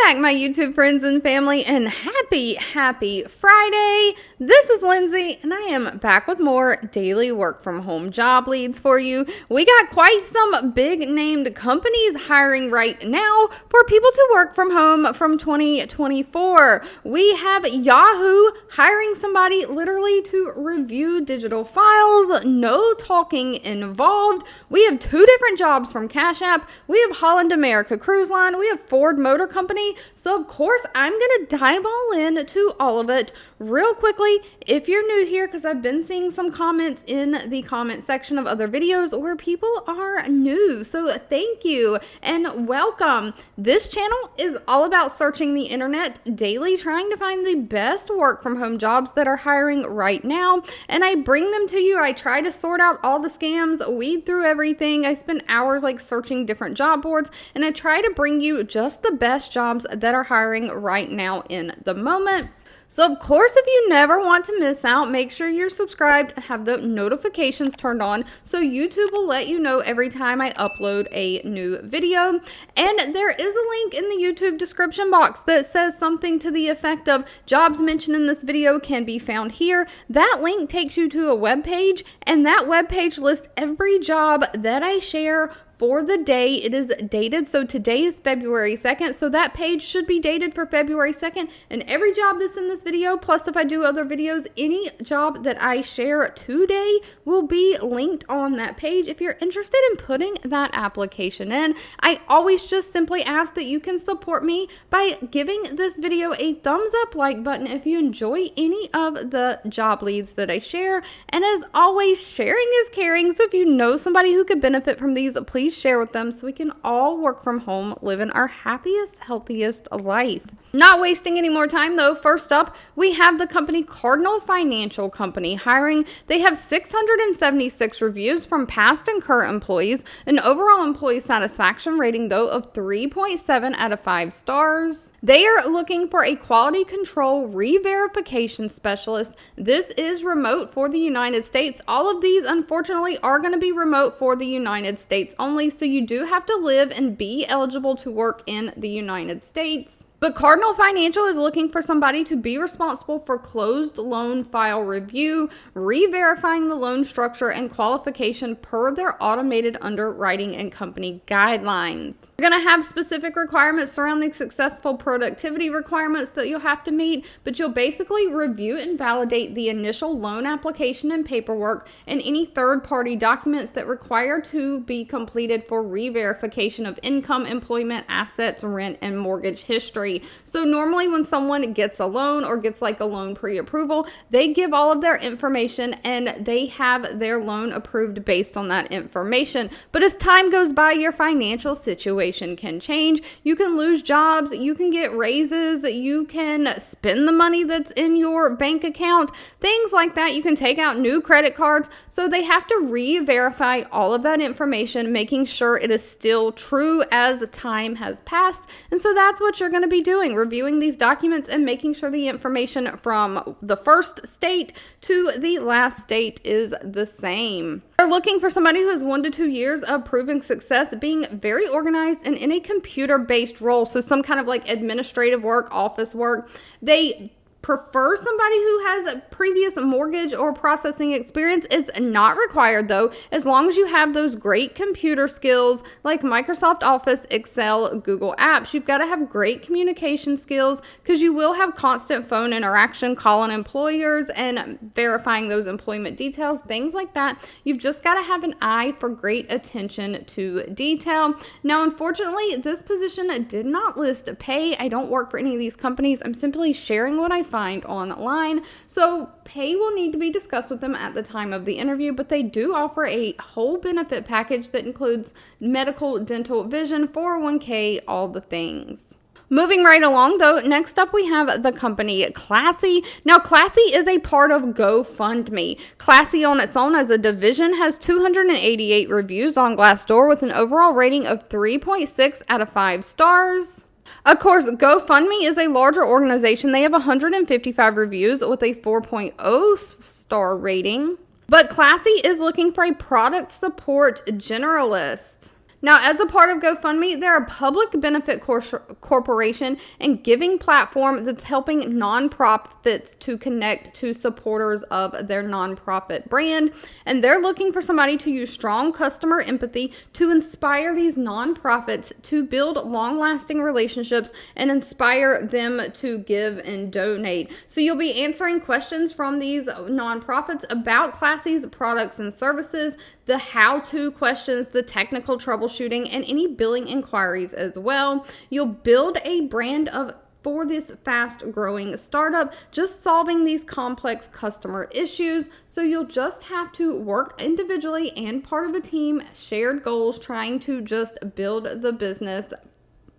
back, my YouTube friends and family, and happy Friday. This is Lindsay, and I am back with more daily work from home job leads for you. We got quite some big named companies hiring right now for people to work from home from 2024. We have Yahoo hiring somebody literally to review digital files, no talking involved. We have 2 different jobs from Cash App. We have Holland America Cruise Line. We have Ford Motor Company. So of course I'm going to dive all in to all of it real quickly. If you're new here, because I've been seeing some comments in the comment section of other videos where people are new. So thank you and welcome. This channel is all about searching the internet daily, trying to find the best work from home jobs that are hiring right now. And I bring them to you. I try to sort out all the scams, weed through everything. I spend hours searching different job boards, and I try to bring you just the best jobs that are hiring right now in the moment. So of course, if you never want to miss out, make sure you're subscribed and have the notifications turned on so YouTube will let you know every time I upload a new video. And there is a link in the YouTube description box that says something to the effect of jobs mentioned in this video can be found here. That link takes you to a web page, and that web page lists every job that I share for the day it is dated. So today is February 2nd. So that page should be dated for February 2nd. And every job that's in this video, plus if I do other videos, any job that I share today will be linked on that page if you're interested in putting that application in. I always just simply ask that you can support me by giving this video a thumbs up like button if you enjoy any of the job leads that I share. And as always, sharing is caring. So if you know somebody who could benefit from these, please share with them so we can all work from home, living our happiest, healthiest life. Not wasting any more time though, first up, we have the company Cardinal Financial Company hiring. They have 676 reviews from past and current employees, an overall employee satisfaction rating though of 3.7 out of 5 stars. They are looking for a quality control re-verification specialist. This is remote for the United States. All of these unfortunately are going to be remote for the United States only, so you do have to live and be eligible to work in the United States. But Cardinal Financial is looking for somebody to be responsible for closed loan file review, re-verifying the loan structure and qualification per their automated underwriting and company guidelines. You're going to have specific requirements surrounding successful productivity requirements that you'll have to meet, but you'll basically review and validate the initial loan application and paperwork and any third-party documents that require to be completed for re-verification of income, employment, assets, rent, and mortgage history. So normally when someone gets a loan or gets a loan pre-approval, they give all of their information and they have their loan approved based on that information. But as time goes by, your financial situation can change. You can lose jobs, you can get raises, you can spend the money that's in your bank account, things like that. You can take out new credit cards. So they have to re-verify all of that information, making sure it is still true as time has passed. And so that's what you're going to be doing, reviewing these documents and making sure the information from the first state to the last state is the same. They're looking for somebody who has 1 to 2 years of proven success, being very organized and in a computer-based role. So some kind of administrative work, office work. They prefer somebody who has a previous mortgage or processing experience. It's not required though, as long as you have those great computer skills like Microsoft Office, Excel, Google Apps. You've got to have great communication skills because you will have constant phone interaction, calling employers and verifying those employment details, things like that. You've just got to have an eye for great attention to detail. Now, unfortunately, this position did not list pay. I don't work for any of these companies. I'm simply sharing what I find online. So pay will need to be discussed with them at the time of the interview, but they do offer a whole benefit package that includes medical, dental, vision, 401k, all the things. Moving right along though, next up we have the company Classy. Now Classy is a part of GoFundMe. Classy on its own as a division has 288 reviews on Glassdoor with an overall rating of 3.6 out of 5 stars. Of course, GoFundMe is a larger organization. They have 155 reviews with a 4.0 star rating. But Classy is looking for a product support generalist. Now, as a part of GoFundMe, they're a public benefit corporation and giving platform that's helping nonprofits to connect to supporters of their nonprofit brand. And they're looking for somebody to use strong customer empathy to inspire these nonprofits to build long-lasting relationships and inspire them to give and donate. So you'll be answering questions from these nonprofits about Classy's products and services, the how-to questions, the technical troubleshooting, and any billing inquiries as well. You'll build a brand for this fast-growing startup, just solving these complex customer issues. So you'll just have to work individually and part of a team, shared goals, trying to just build the business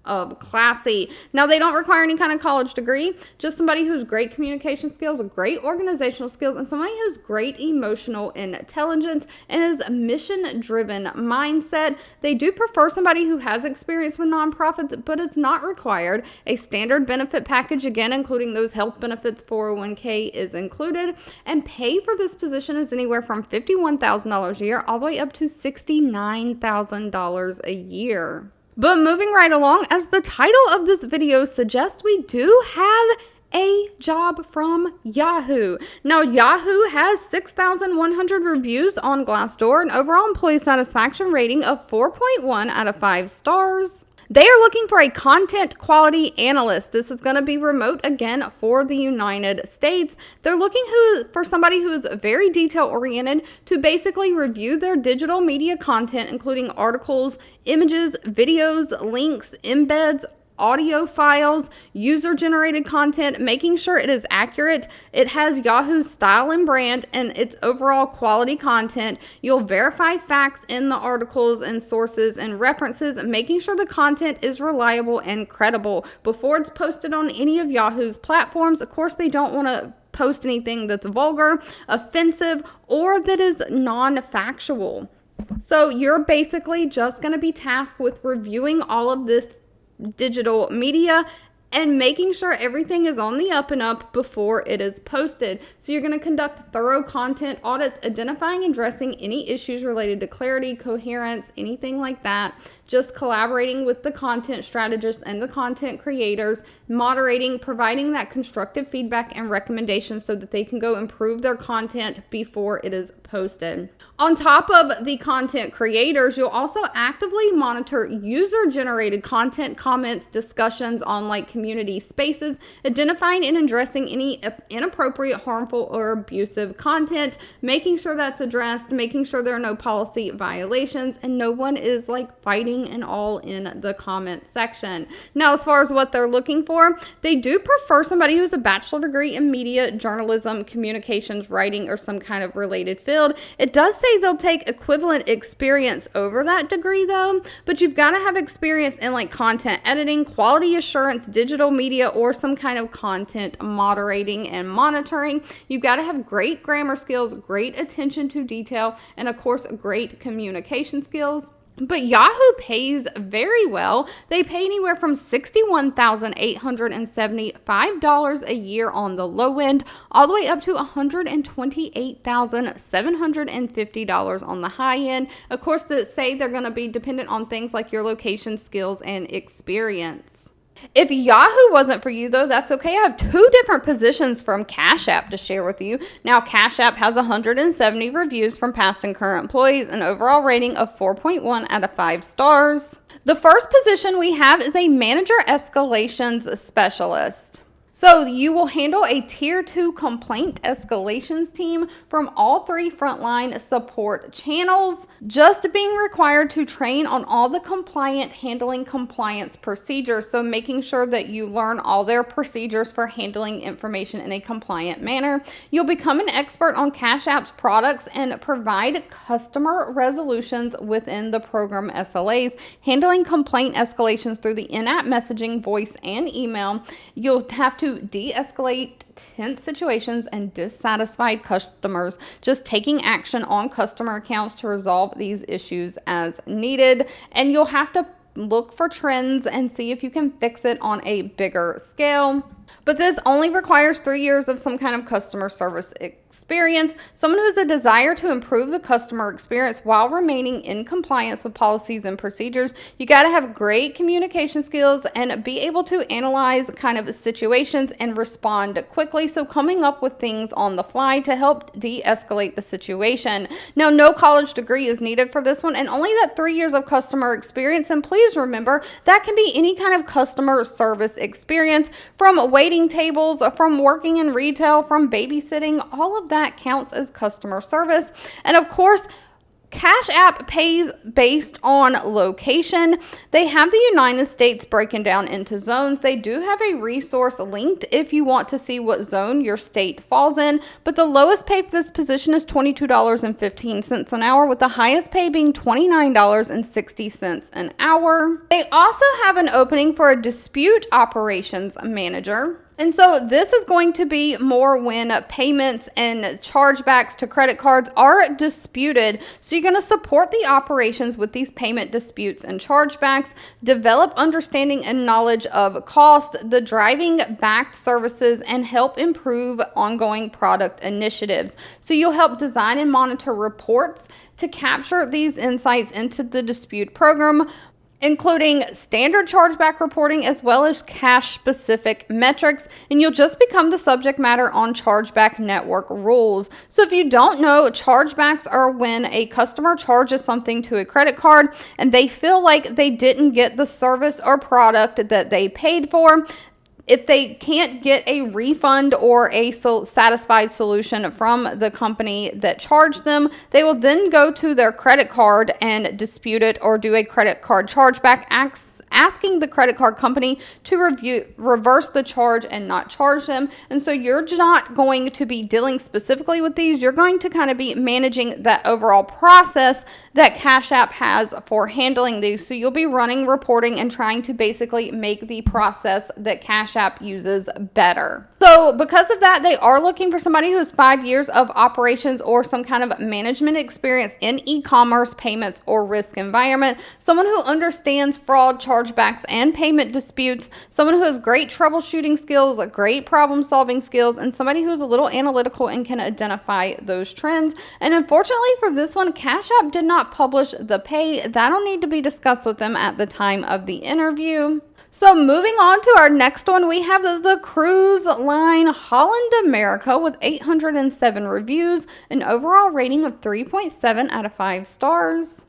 of Classy. Now, they don't require any kind of college degree, just somebody who's great communication skills, great organizational skills, and somebody who's great emotional intelligence and is a mission-driven mindset. They do prefer somebody who has experience with nonprofits, but it's not required. A standard benefit package, again, including those health benefits, 401k is included, and pay for this position is anywhere from $51,000 a year all the way up to $69,000 a year. But moving right along, as the title of this video suggests, we do have a job from Yahoo. Now, Yahoo has 6,100 reviews on Glassdoor, an overall employee satisfaction rating of 4.1 out of 5 stars. They are looking for a content quality analyst. This is going to be remote again for the United States. They're looking for somebody who is very detail oriented to basically review their digital media content, including articles, images, videos, links, embeds, audio files, user-generated content, making sure it is accurate, it has Yahoo's style and brand, and its overall quality content. You'll verify facts in the articles and sources and references, making sure the content is reliable and credible before it's posted on any of Yahoo's platforms. Of course, they don't want to post anything that's vulgar, offensive, or that is non-factual. So you're basically just going to be tasked with reviewing all of this digital media and making sure everything is on the up and up before it is posted. So you're going to conduct thorough content audits, identifying and addressing any issues related to clarity, coherence, anything like that. Just collaborating with the content strategists and the content creators, moderating, providing that constructive feedback and recommendations so that they can go improve their content before it is posted. On top of the content creators, you'll also actively monitor user-generated content, comments, discussions on community spaces, identifying and addressing any inappropriate, harmful, or abusive content, making sure that's addressed, making sure there are no policy violations, and no one is fighting and all in the comment section. Now, as far as what they're looking for, they do prefer somebody who has a bachelor degree in media, journalism, communications, writing, or some kind of related field. It does say they'll take equivalent experience over that degree though, but you've got to have experience in content editing, quality assurance, digital media, or some kind of content moderating and monitoring. You've got to have great grammar skills, great attention to detail, and of course, great communication skills. But Yahoo pays very well. They pay anywhere from $61,875 a year on the low end, all the way up to $128,750 on the high end. Of course, they say they're going to be dependent on things like your location, skills, and experience. If Yahoo wasn't for you, though, that's okay. I have 2 different positions from Cash App to share with you. Now, Cash App has 170 reviews from past and current employees, an overall rating of 4.1 out of 5 stars. The first position we have is a manager escalations specialist. So you will handle a Tier 2 complaint escalations team from all 3 frontline support channels, just being required to train on all the handling compliance procedures. So making sure that you learn all their procedures for handling information in a compliant manner. You'll become an expert on Cash App's products and provide customer resolutions within the program SLAs, handling complaint escalations through the in-app messaging, voice, and email. You'll have to de-escalate tense situations and dissatisfied customers, just taking action on customer accounts to resolve these issues as needed. And you'll have to look for trends and see if you can fix it on a bigger scale. But this only requires 3 years of some kind of customer service experience. Someone who has a desire to improve the customer experience while remaining in compliance with policies and procedures. You got to have great communication skills and be able to analyze kind of situations and respond quickly. So coming up with things on the fly to help de-escalate the situation. Now, no college degree is needed for this one, and only that 3 years of customer experience. And please remember, that can be any kind of customer service experience, from waiting tables, from working in retail, from babysitting. All of that counts as customer service. And of course, Cash App pays based on location. They have the United States broken down into zones. They do have a resource linked if you want to see what zone your state falls in, but the lowest pay for this position is $22.15 an hour, with the highest pay being $29.60 an hour. They also have an opening for a dispute operations manager. And so this is going to be more when payments and chargebacks to credit cards are disputed. So you're going to support the operations with these payment disputes and chargebacks, develop understanding and knowledge of cost, the driving backed services, and help improve ongoing product initiatives. So you'll help design and monitor reports to capture these insights into the dispute program, including standard chargeback reporting as well as cash-specific metrics, and you'll just become the subject matter on chargeback network rules. So if you don't know, chargebacks are when a customer charges something to a credit card and they feel like they didn't get the service or product that they paid for. If they can't get a refund or a satisfied solution from the company that charged them, they will then go to their credit card and dispute it or do a credit card chargeback, asking the credit card company to reverse the charge and not charge them. And so you're not going to be dealing specifically with these. You're going to kind of be managing that overall process that Cash App has for handling these. So you'll be running reporting and trying to basically make the process that Cash App uses better. So because of that, they are looking for somebody who has 5 years of operations or some kind of management experience in e-commerce, payments, or risk environment. Someone who understands fraud, chargebacks, and payment disputes. Someone who has great troubleshooting skills, great problem-solving skills, and somebody who is a little analytical and can identify those trends. And unfortunately for this one, Cash App did not publish the pay. That'll need to be discussed with them at the time of the interview. So moving on to our next one, we have the cruise line Holland America with 807 reviews, an overall rating of 3.7 out of 5 stars.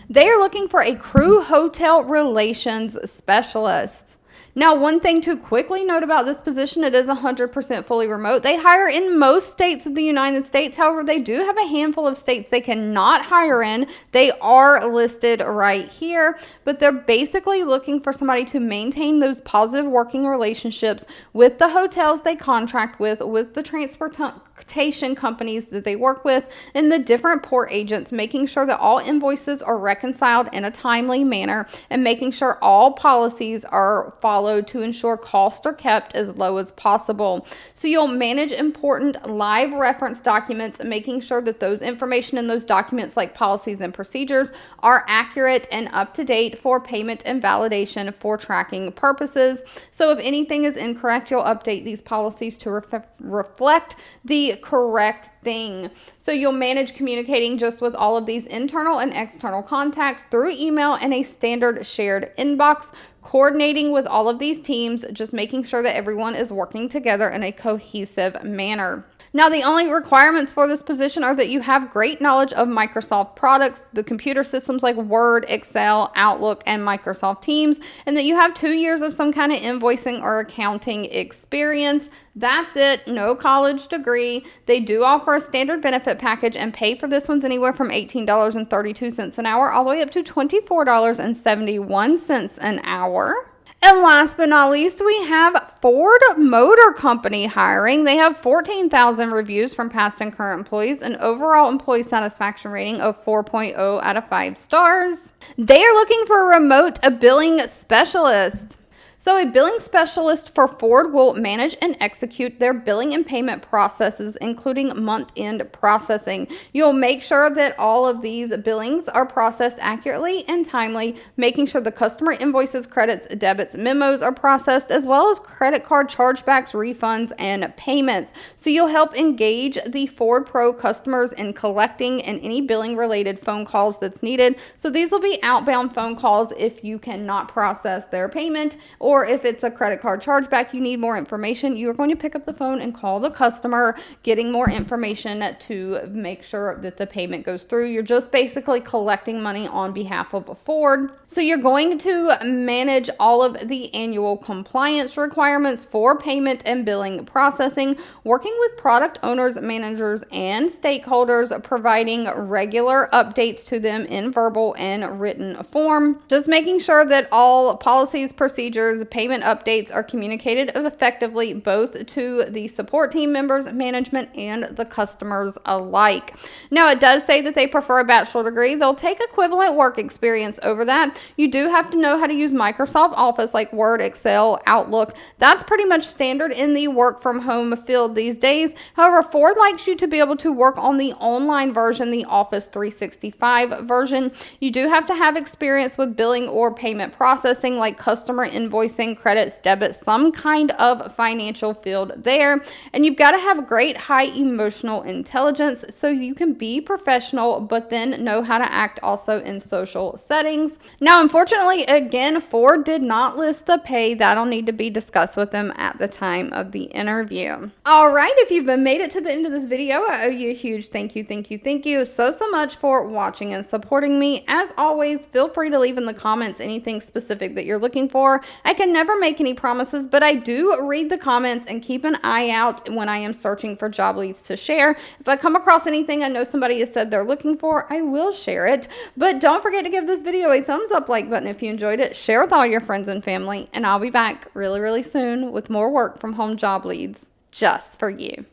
They are looking for a crew hotel relations specialist. Now, one thing to quickly note about this position, it is 100% fully remote. They hire in most states of the United States. However, they do have a handful of states they cannot hire in. They are listed right here, but they're basically looking for somebody to maintain those positive working relationships with the hotels they contract with the transportation companies that they work with, and the different port agents, making sure that all invoices are reconciled in a timely manner, and making sure all policies are followed to ensure costs are kept as low as possible. So you'll manage important live reference documents, making sure that those information in those documents, like policies and procedures, are accurate and up to date for payment and validation for tracking purposes. So if anything is incorrect, you'll update these policies to reflect the correct thing. So you'll manage communicating just with all of these internal and external contacts through email and a standard shared inbox, coordinating with all of these teams, just making sure that everyone is working together in a cohesive manner. Now, the only requirements for this position are that you have great knowledge of Microsoft products, the computer systems like Word, Excel, Outlook, and Microsoft Teams, and that you have 2 years of some kind of invoicing or accounting experience. That's it. No college degree. They do offer a standard benefit package, and pay for this one's anywhere from $18.32 an hour all the way up to $24.71 an hour. And last but not least, we have Ford Motor Company hiring. They have 14,000 reviews from past and current employees, an overall employee satisfaction rating of 4.0 out of 5 stars. They are looking for a remote billing specialist. So a billing specialist for Ford will manage and execute their billing and payment processes, including month-end processing. You'll make sure that all of these billings are processed accurately and timely, making sure the customer invoices, credits, debits, memos are processed, as well as credit card chargebacks, refunds, and payments. So you'll help engage the Ford Pro customers in collecting and any billing related phone calls that's needed. So these will be outbound phone calls if you cannot process their payment, or if it's a credit card chargeback, you need more information, you're going to pick up the phone and call the customer, getting more information to make sure that the payment goes through. You're just basically collecting money on behalf of Ford. So you're going to manage all of the annual compliance requirements for payment and billing processing, working with product owners, managers, and stakeholders, providing regular updates to them in verbal and written form. Just making sure that all policies, procedures, payment updates are communicated effectively both to the support team members, management, and the customers alike. Now, it does say that they prefer a bachelor degree. They'll take equivalent work experience over that. You do have to know how to use Microsoft Office like Word, Excel, Outlook. That's pretty much standard in the work from home field these days. However, Ford likes you to be able to work on the online version, the Office 365 version. You do have to have experience with billing or payment processing like customer invoicing, credits, debits, some kind of financial field there. And you've got to have great high emotional intelligence so you can be professional, but then know how to act also in social settings. Now, unfortunately, again, Ford did not list the pay. That'll need to be discussed with them at the time of the interview. All right, if you've made it to the end of this video, I owe you a huge thank you so much for watching and supporting me. As always, feel free to leave in the comments anything specific that you're looking for. I can never make any promises, but I do read the comments and keep an eye out when I am searching for job leads to share. If I come across anything I know somebody has said they're looking for, I will share it. But don't forget to give this video a thumbs up, like button if you enjoyed it, share with all your friends and family, and I'll be back really soon with more work from home job leads just for you.